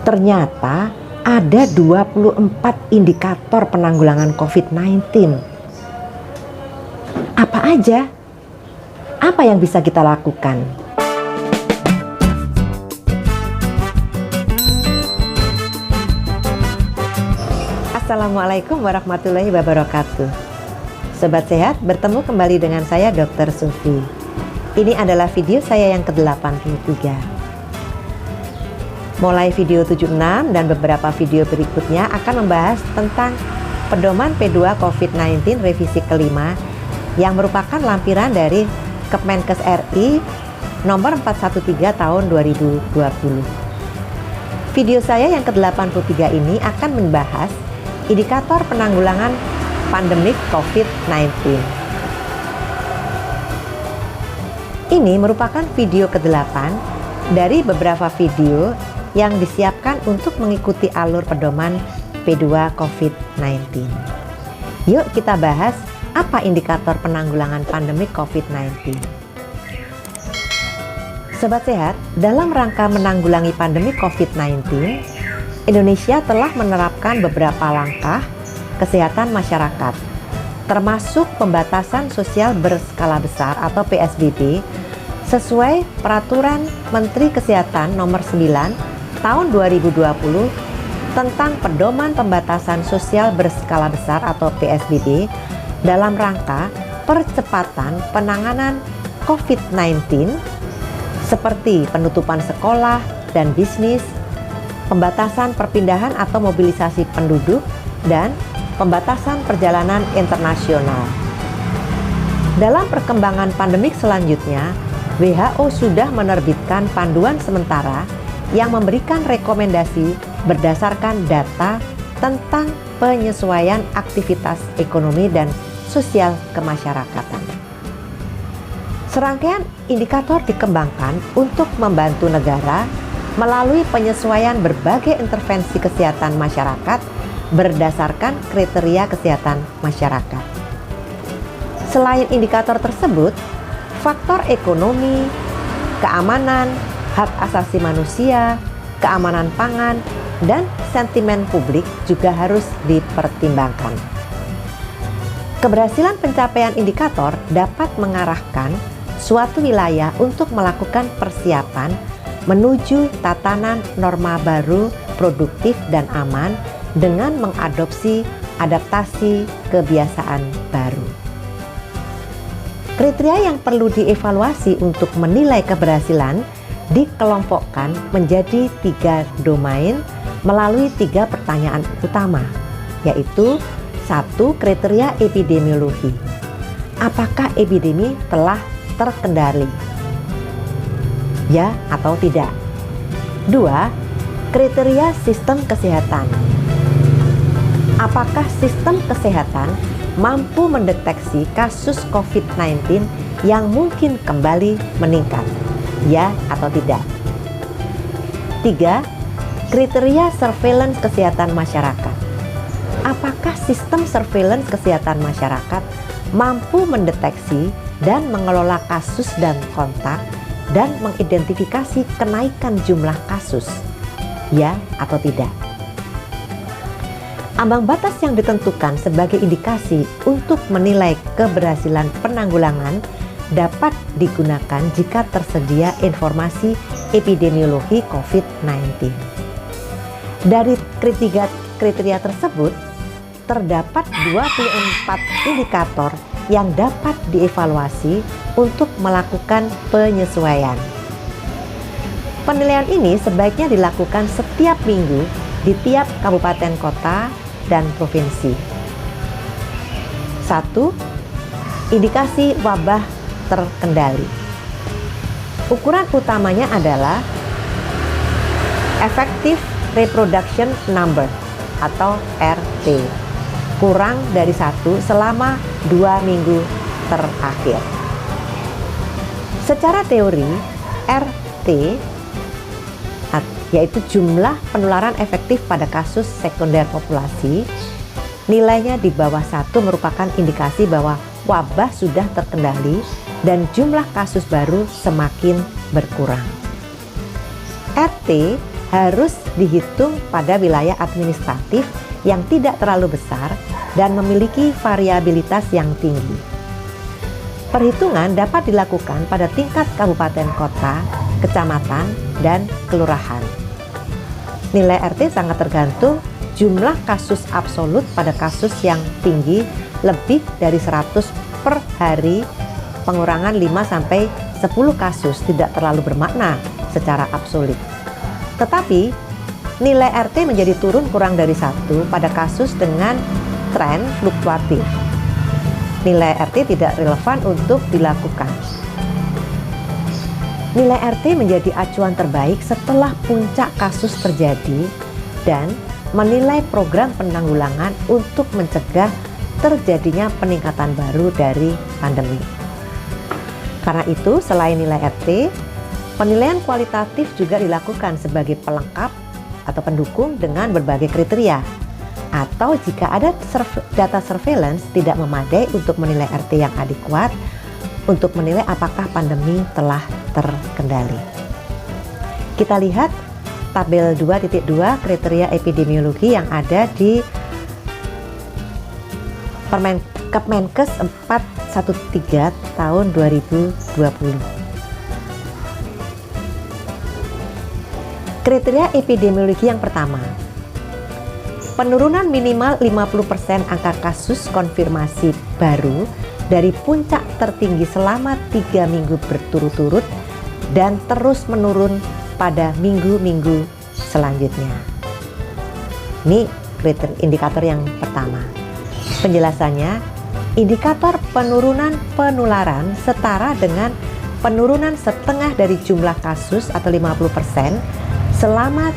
Ternyata ada 24 indikator penanggulangan COVID-19. Apa aja? Apa yang bisa kita lakukan? Assalamualaikum warahmatullahi wabarakatuh. Sobat sehat, bertemu kembali dengan saya Dr. Sufi. Ini adalah video saya yang ke-83. Mulai video 76 dan beberapa video berikutnya akan membahas tentang Pedoman P2 COVID-19 revisi kelima yang merupakan lampiran dari Kemenkes RI nomor 413 tahun 2020. Video saya yang ke-83 ini akan membahas indikator penanggulangan pandemik COVID-19. Ini merupakan video ke-8 dari beberapa video yang disiapkan untuk mengikuti alur pedoman P2 COVID-19. Yuk kita bahas apa indikator penanggulangan pandemi COVID-19. Sobat sehat, dalam rangka menanggulangi pandemi COVID-19, Indonesia telah menerapkan beberapa langkah kesehatan masyarakat, termasuk pembatasan sosial berskala besar atau PSBB, sesuai Peraturan Menteri Kesehatan Nomor 9 Tahun 2020 tentang Pedoman Pembatasan Sosial Berskala Besar atau PSBB dalam rangka percepatan penanganan COVID-19 seperti penutupan sekolah dan bisnis, pembatasan perpindahan atau mobilisasi penduduk, dan pembatasan perjalanan internasional. Dalam perkembangan pandemik selanjutnya, WHO sudah menerbitkan panduan sementara yang memberikan rekomendasi berdasarkan data tentang penyesuaian aktivitas ekonomi dan sosial kemasyarakatan. Serangkaian indikator dikembangkan untuk membantu negara melalui penyesuaian berbagai intervensi kesehatan masyarakat berdasarkan kriteria kesehatan masyarakat. Selain indikator tersebut, faktor ekonomi, keamanan, hak asasi manusia, keamanan pangan, dan sentimen publik juga harus dipertimbangkan. Keberhasilan pencapaian indikator dapat mengarahkan suatu wilayah untuk melakukan persiapan menuju tatanan norma baru, produktif, dan aman dengan mengadopsi adaptasi kebiasaan baru. Kriteria yang perlu dievaluasi untuk menilai keberhasilan dikelompokkan menjadi 3 domain melalui 3 pertanyaan utama, yaitu 1. Kriteria epidemiologi. Apakah epidemi telah terkendali? Ya atau tidak? 2. Kriteria sistem kesehatan. Apakah sistem kesehatan mampu mendeteksi kasus COVID-19 yang mungkin kembali meningkat? Ya atau tidak? 3. Kriteria surveillance kesehatan masyarakat. Apakah sistem surveillance kesehatan masyarakat mampu mendeteksi dan mengelola kasus dan kontak dan mengidentifikasi kenaikan jumlah kasus? Ya atau tidak? Ambang batas yang ditentukan sebagai indikasi untuk menilai keberhasilan penanggulangan dapat digunakan jika tersedia informasi epidemiologi COVID-19. Dari kriteria tersebut, terdapat 24 indikator yang dapat dievaluasi untuk melakukan penyesuaian. Penilaian ini sebaiknya dilakukan setiap minggu di tiap kabupaten kota dan provinsi. 1. Indikasi wabah terkendali. Ukuran utamanya adalah Effective Reproduction Number atau RT, kurang dari 1 selama 2 minggu terakhir. Secara teori, RT yaitu jumlah penularan efektif pada kasus sekunder populasi, nilainya di bawah 1 merupakan indikasi bahwa wabah sudah terkendali dan jumlah kasus baru semakin berkurang. RT harus dihitung pada wilayah administratif yang tidak terlalu besar dan memiliki variabilitas yang tinggi. Perhitungan dapat dilakukan pada tingkat kabupaten kota, kecamatan, dan kelurahan. Nilai RT sangat tergantung jumlah kasus absolut pada kasus yang tinggi lebih dari 100 per hari. Pengurangan 5-10 kasus tidak terlalu bermakna secara absolut. Tetapi nilai RT menjadi turun kurang dari 1 pada kasus dengan tren fluktuatif. Nilai RT tidak relevan untuk dilakukan. Nilai RT menjadi acuan terbaik setelah puncak kasus terjadi dan menilai program penanggulangan untuk mencegah terjadinya peningkatan baru dari pandemi. Karena itu, selain nilai RT, penilaian kualitatif juga dilakukan sebagai pelengkap atau pendukung dengan berbagai kriteria. Atau jika ada data surveillance tidak memadai untuk menilai RT yang adekuat untuk menilai apakah pandemi telah terkendali. Kita lihat tabel 2.2 kriteria epidemiologi yang ada di Kemenkes 413 tahun 2020. Kriteria epidemiologi yang pertama, penurunan minimal 50% angka kasus konfirmasi baru dari puncak tertinggi selama 3 minggu berturut-turut dan terus menurun pada minggu-minggu selanjutnya. Ini indikator yang pertama. Penjelasannya, indikator penurunan penularan setara dengan penurunan setengah dari jumlah kasus atau 50% selama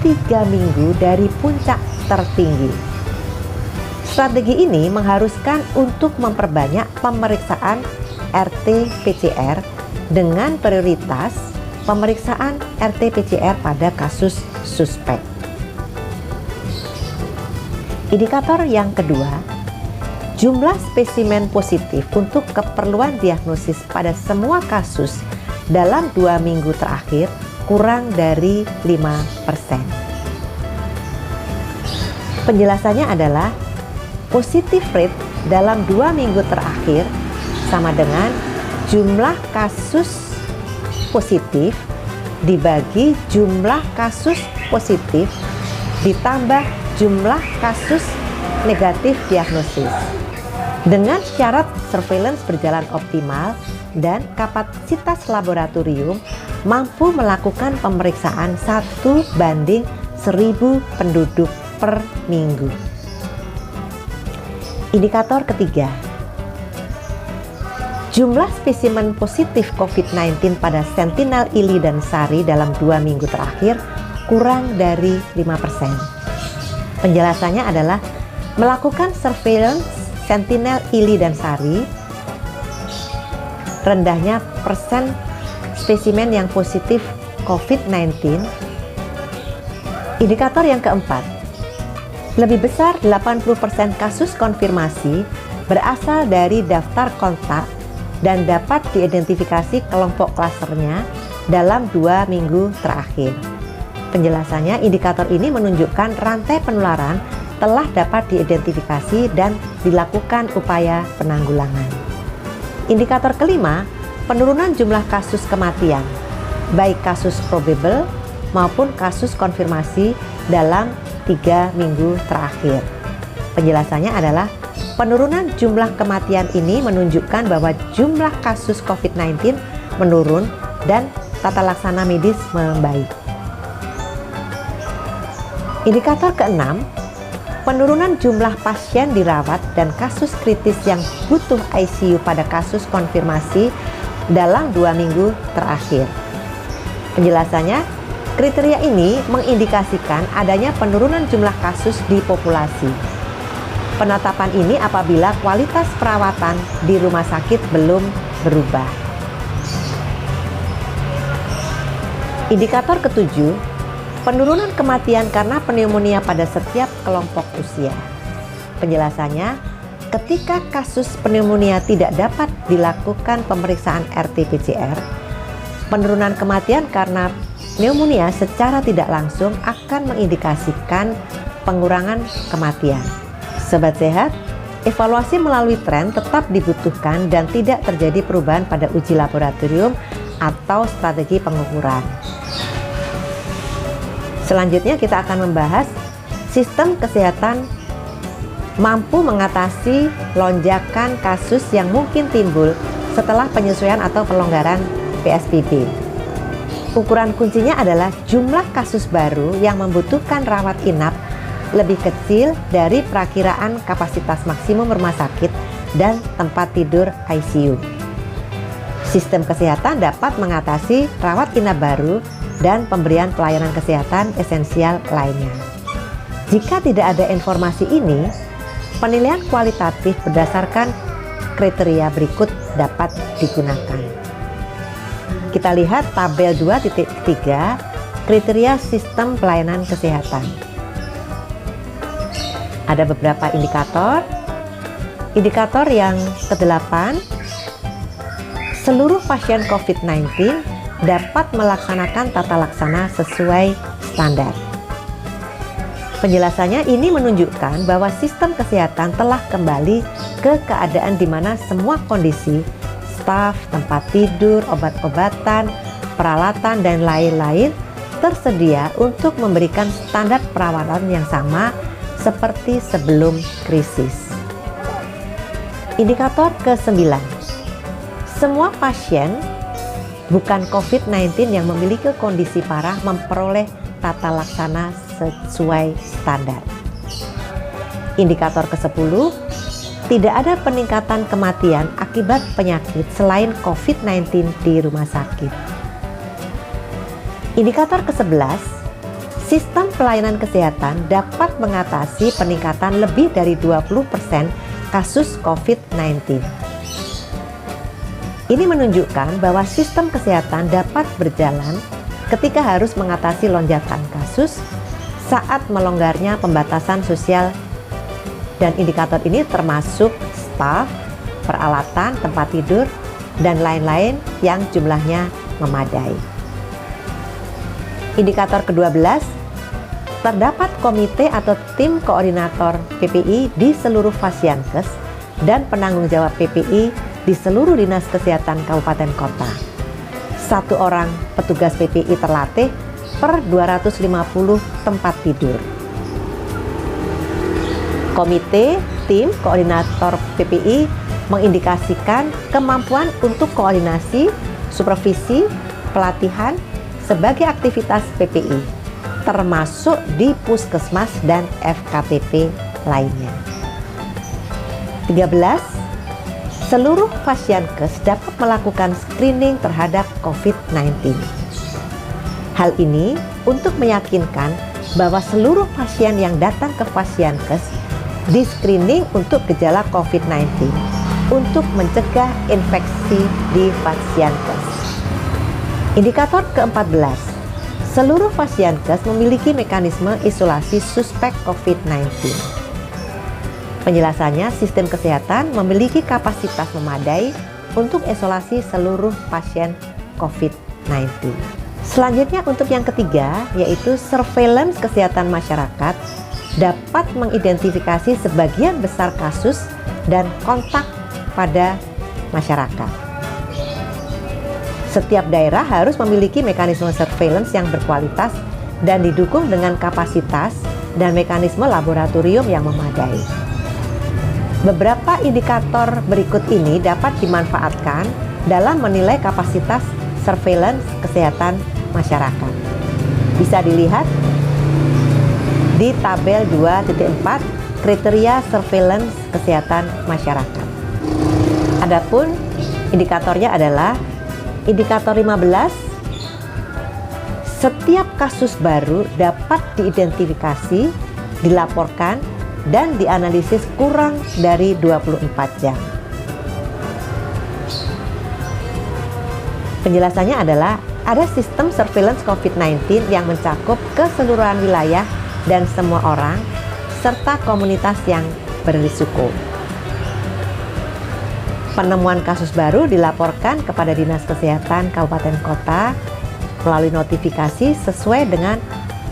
3 minggu dari puncak tertinggi. Strategi ini mengharuskan untuk memperbanyak pemeriksaan RT-PCR dengan prioritas pemeriksaan RT-PCR pada kasus suspek. Indikator yang kedua, jumlah spesimen positif untuk keperluan diagnosis pada semua kasus dalam 2 minggu terakhir kurang dari 5%. Penjelasannya adalah positif rate dalam 2 minggu terakhir sama dengan jumlah kasus positif dibagi jumlah kasus positif ditambah jumlah kasus negatif diagnosis. Dengan syarat surveillance berjalan optimal dan kapasitas laboratorium mampu melakukan pemeriksaan 1:1000 penduduk per minggu. Indikator ketiga, jumlah spesimen positif COVID-19 pada sentinel ili dan sari dalam 2 minggu terakhir kurang dari 5%. Penjelasannya adalah melakukan surveillance sentinel ili dan sari, rendahnya persen spesimen yang positif COVID-19. Indikator yang keempat, lebih besar 80% kasus konfirmasi berasal dari daftar kontak dan dapat diidentifikasi kelompok klasternya dalam 2 minggu terakhir. Penjelasannya, indikator ini menunjukkan rantai penularan telah dapat diidentifikasi dan dilakukan upaya penanggulangan. Indikator kelima, penurunan jumlah kasus kematian, baik kasus probable maupun kasus konfirmasi dalam 3 minggu terakhir. Penjelasannya adalah penurunan jumlah kematian ini menunjukkan bahwa jumlah kasus COVID-19 menurun dan tata laksana medis membaik. Indikator keenam, penurunan jumlah pasien dirawat dan kasus kritis yang butuh ICU pada kasus konfirmasi dalam 2 minggu terakhir. Penjelasannya, kriteria ini mengindikasikan adanya penurunan jumlah kasus di populasi. Penetapan ini apabila kualitas perawatan di rumah sakit belum berubah. Indikator ketujuh, penurunan kematian karena pneumonia pada setiap kelompok usia. Penjelasannya, ketika kasus pneumonia tidak dapat dilakukan pemeriksaan RT-PCR, Penurunan kematian karena pneumonia secara tidak langsung akan mengindikasikan pengurangan kematian. Sobat sehat, evaluasi melalui tren tetap dibutuhkan dan tidak terjadi perubahan pada uji laboratorium atau strategi pengukuran. Selanjutnya kita akan membahas sistem kesehatan mampu mengatasi lonjakan kasus yang mungkin timbul setelah penyesuaian atau pelonggaran PSBB. Ukuran kuncinya adalah jumlah kasus baru yang membutuhkan rawat inap lebih kecil dari perakiraan kapasitas maksimum rumah sakit dan tempat tidur ICU. Sistem kesehatan dapat mengatasi rawat inap baru dan pemberian pelayanan kesehatan esensial lainnya. Jika tidak ada informasi ini, penilaian kualitatif berdasarkan kriteria berikut dapat digunakan. Kita lihat tabel 2.3 kriteria sistem pelayanan kesehatan. Ada beberapa indikator. Indikator yang ke-8, seluruh pasien COVID-19 dapat melaksanakan tata laksana sesuai standar. Penjelasannya ini menunjukkan bahwa sistem kesehatan telah kembali ke keadaan di mana semua kondisi, staf, tempat tidur, obat-obatan, peralatan, dan lain-lain tersedia untuk memberikan standar perawatan yang sama seperti sebelum krisis. Indikator ke-9, semua pasien bukan COVID-19 yang memiliki kondisi parah memperoleh tata laksana sesuai standar. Indikator ke-10, tidak ada peningkatan kematian akibat penyakit selain COVID-19 di rumah sakit. Indikator ke-11, sistem pelayanan kesehatan dapat mengatasi peningkatan lebih dari 20% kasus COVID-19. Ini menunjukkan bahwa sistem kesehatan dapat berjalan ketika harus mengatasi lonjakan kasus saat melonggarnya pembatasan sosial, dan indikator ini termasuk staf, peralatan, tempat tidur, dan lain-lain yang jumlahnya memadai. Indikator ke-12, terdapat komite atau tim koordinator PPI di seluruh Fasiankes dan penanggung jawab PPI di seluruh dinas kesehatan kabupaten kota. 1 orang petugas PPI terlatih per 250 tempat tidur. Komite tim koordinator PPI mengindikasikan kemampuan untuk koordinasi, supervisi, pelatihan sebagai aktivitas PPI, termasuk di puskesmas dan FKPP lainnya. 13. Seluruh Fasiankes dapat melakukan screening terhadap COVID-19. Hal ini untuk meyakinkan bahwa seluruh pasien yang datang ke Fasiankes di screening untuk gejala COVID-19 untuk mencegah infeksi di Fasiankes. Indikator ke-14, seluruh Fasiankes memiliki mekanisme isolasi suspek COVID-19. Penjelasannya, sistem kesehatan memiliki kapasitas memadai untuk isolasi seluruh pasien COVID-19. Selanjutnya untuk yang ketiga, yaitu surveillance kesehatan masyarakat dapat mengidentifikasi sebagian besar kasus dan kontak pada masyarakat. Setiap daerah harus memiliki mekanisme surveillance yang berkualitas dan didukung dengan kapasitas dan mekanisme laboratorium yang memadai. Beberapa indikator berikut ini dapat dimanfaatkan dalam menilai kapasitas surveillance kesehatan masyarakat. Bisa dilihat di tabel 2.4 kriteria surveillance kesehatan masyarakat. Adapun indikatornya adalah indikator 15, setiap kasus baru dapat diidentifikasi, dilaporkan, dan dianalisis kurang dari 24 jam. Penjelasannya adalah ada sistem surveillance COVID-19 yang mencakup keseluruhan wilayah dan semua orang, serta komunitas yang berisiko. Penemuan kasus baru dilaporkan kepada Dinas Kesehatan Kabupaten Kota melalui notifikasi sesuai dengan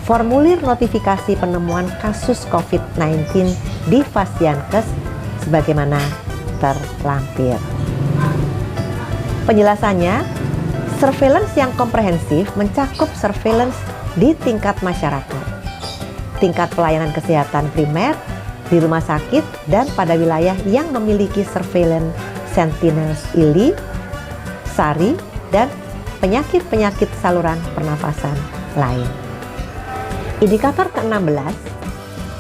formulir notifikasi penemuan kasus COVID-19 di Fasiankes sebagaimana terlampir. Penjelasannya, surveillance yang komprehensif mencakup surveillance di tingkat masyarakat, tingkat pelayanan kesehatan primer, di rumah sakit, dan pada wilayah yang memiliki surveillance sentinels ILI, SARI, dan penyakit-penyakit saluran pernafasan lain. Indikator ke-16,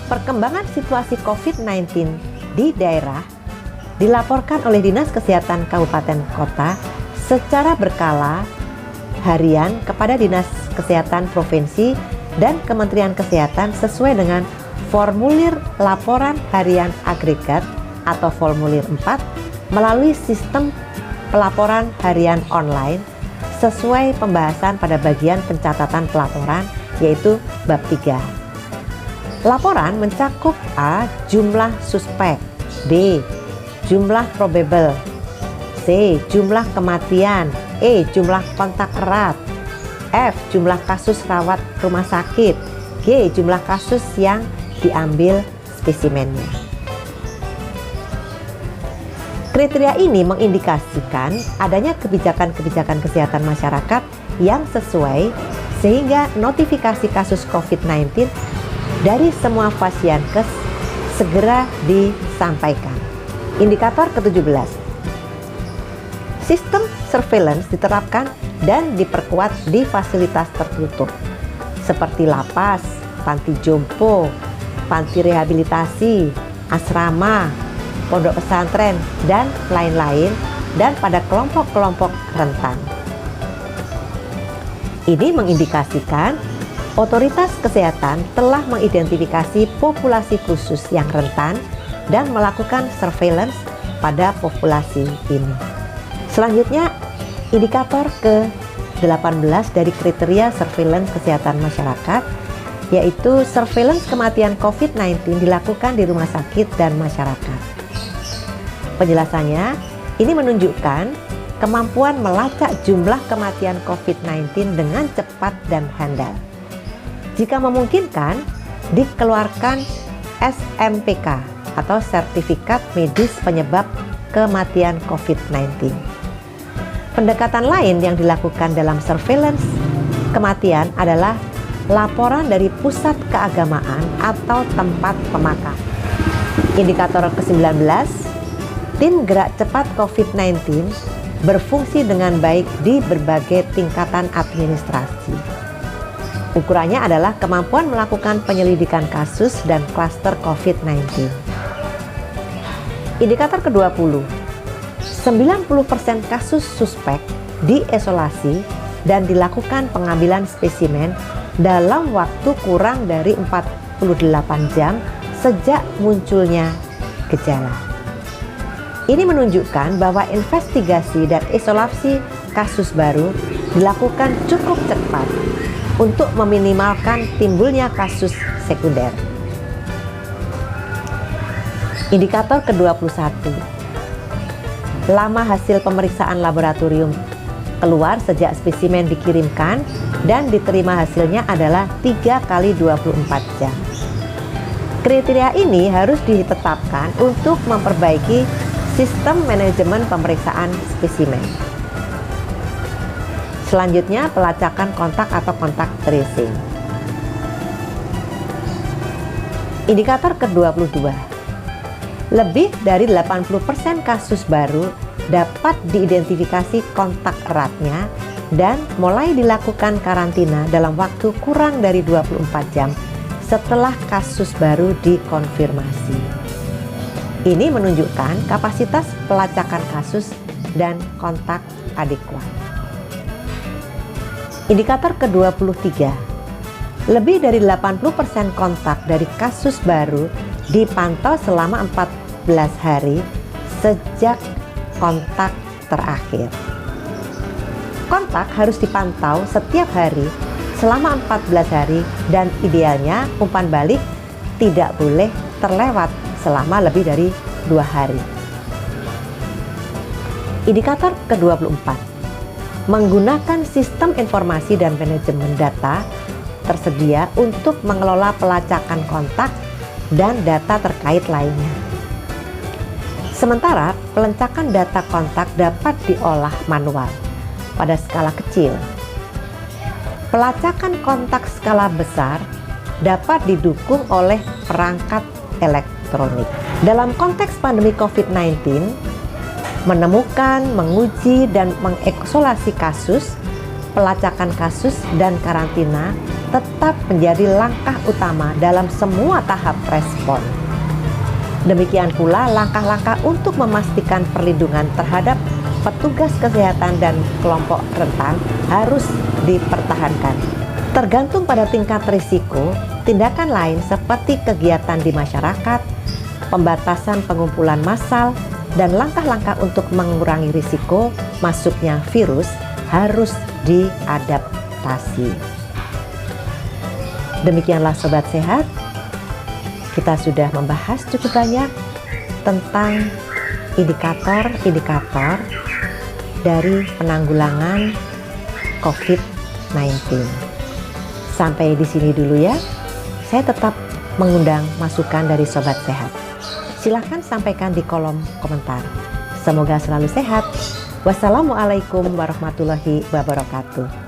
perkembangan situasi COVID-19 di daerah dilaporkan oleh Dinas Kesehatan Kabupaten Kota secara berkala harian kepada Dinas Kesehatan Provinsi dan Kementerian Kesehatan sesuai dengan formulir laporan harian agregat atau formulir 4 melalui sistem pelaporan harian online sesuai pembahasan pada bagian pencatatan pelaporan yaitu bab 3. Laporan mencakup A. Jumlah suspek, B. Jumlah probable, C. Jumlah kematian, E. Jumlah kontak erat, F. Jumlah kasus rawat rumah sakit, G. Jumlah kasus yang diambil spesimennya. Kriteria ini mengindikasikan adanya kebijakan-kebijakan kesehatan masyarakat yang sesuai sehingga notifikasi kasus COVID-19 dari semua Fasiankes segera disampaikan. Indikator ke-17. Sistem surveillance diterapkan dan diperkuat di fasilitas tertutup seperti lapas, panti jompo, panti rehabilitasi, asrama, pondok pesantren, dan lain-lain, dan pada kelompok-kelompok rentan. Ini mengindikasikan otoritas kesehatan telah mengidentifikasi populasi khusus yang rentan dan melakukan surveillance pada populasi ini. Selanjutnya, indikator ke-18 dari kriteria surveillance kesehatan masyarakat, yaitu surveillance kematian COVID-19 dilakukan di rumah sakit dan masyarakat. Penjelasannya, ini menunjukkan kemampuan melacak jumlah kematian COVID-19 dengan cepat dan handal. Jika memungkinkan, dikeluarkan SMPK atau Sertifikat Medis Penyebab Kematian COVID-19. Pendekatan lain yang dilakukan dalam surveillance kematian adalah laporan dari pusat keagamaan atau tempat pemakaman. Indikator ke-19, tim gerak cepat COVID-19 berfungsi dengan baik di berbagai tingkatan administrasi. Ukurannya adalah kemampuan melakukan penyelidikan kasus dan klaster COVID-19. Indikator ke-20, 90% kasus suspek diisolasi dan dilakukan pengambilan spesimen dalam waktu kurang dari 48 jam sejak munculnya gejala. Ini menunjukkan bahwa investigasi dan isolasi kasus baru dilakukan cukup cepat untuk meminimalkan timbulnya kasus sekunder. Indikator ke-21, lama hasil pemeriksaan laboratorium keluar sejak spesimen dikirimkan dan diterima hasilnya adalah 3 kali 24 jam. Kriteria ini harus ditetapkan untuk memperbaiki sistem manajemen pemeriksaan spesimen. Selanjutnya, pelacakan kontak atau kontak tracing. Indikator ke-22. Lebih dari 80% kasus baru dapat diidentifikasi kontak eratnya dan mulai dilakukan karantina dalam waktu kurang dari 24 jam setelah kasus baru dikonfirmasi. Ini menunjukkan kapasitas pelacakan kasus dan kontak adekuat. Indikator ke-23, lebih dari 80% kontak dari kasus baru dipantau selama 14 hari sejak kontak terakhir. Kontak harus dipantau setiap hari selama 14 hari dan idealnya umpan balik tidak boleh terlewat selama lebih dari 2 hari. Indikator ke-24, menggunakan sistem informasi dan manajemen data tersedia untuk mengelola pelacakan kontak dan data terkait lainnya. Sementara pelacakan data kontak dapat diolah manual pada skala kecil. Pelacakan kontak skala besar dapat didukung oleh perangkat elektronik. Dalam konteks pandemi COVID-19, menemukan, menguji, dan mengisolasi kasus, pelacakan kasus, dan karantina tetap menjadi langkah utama dalam semua tahap respon. Demikian pula langkah-langkah untuk memastikan perlindungan terhadap petugas kesehatan dan kelompok rentan harus dipertahankan. Tergantung pada tingkat risiko, tindakan lain seperti kegiatan di masyarakat, pembatasan pengumpulan massal, dan langkah-langkah untuk mengurangi risiko masuknya virus harus diadaptasi. Demikianlah Sobat Sehat, kita sudah membahas cukup banyak tentang indikator-indikator dari penanggulangan COVID-19. Sampai di sini dulu ya. Saya tetap mengundang masukan dari Sobat Sehat. Silahkan sampaikan di kolom komentar. Semoga selalu sehat. Wassalamualaikum warahmatullahi wabarakatuh.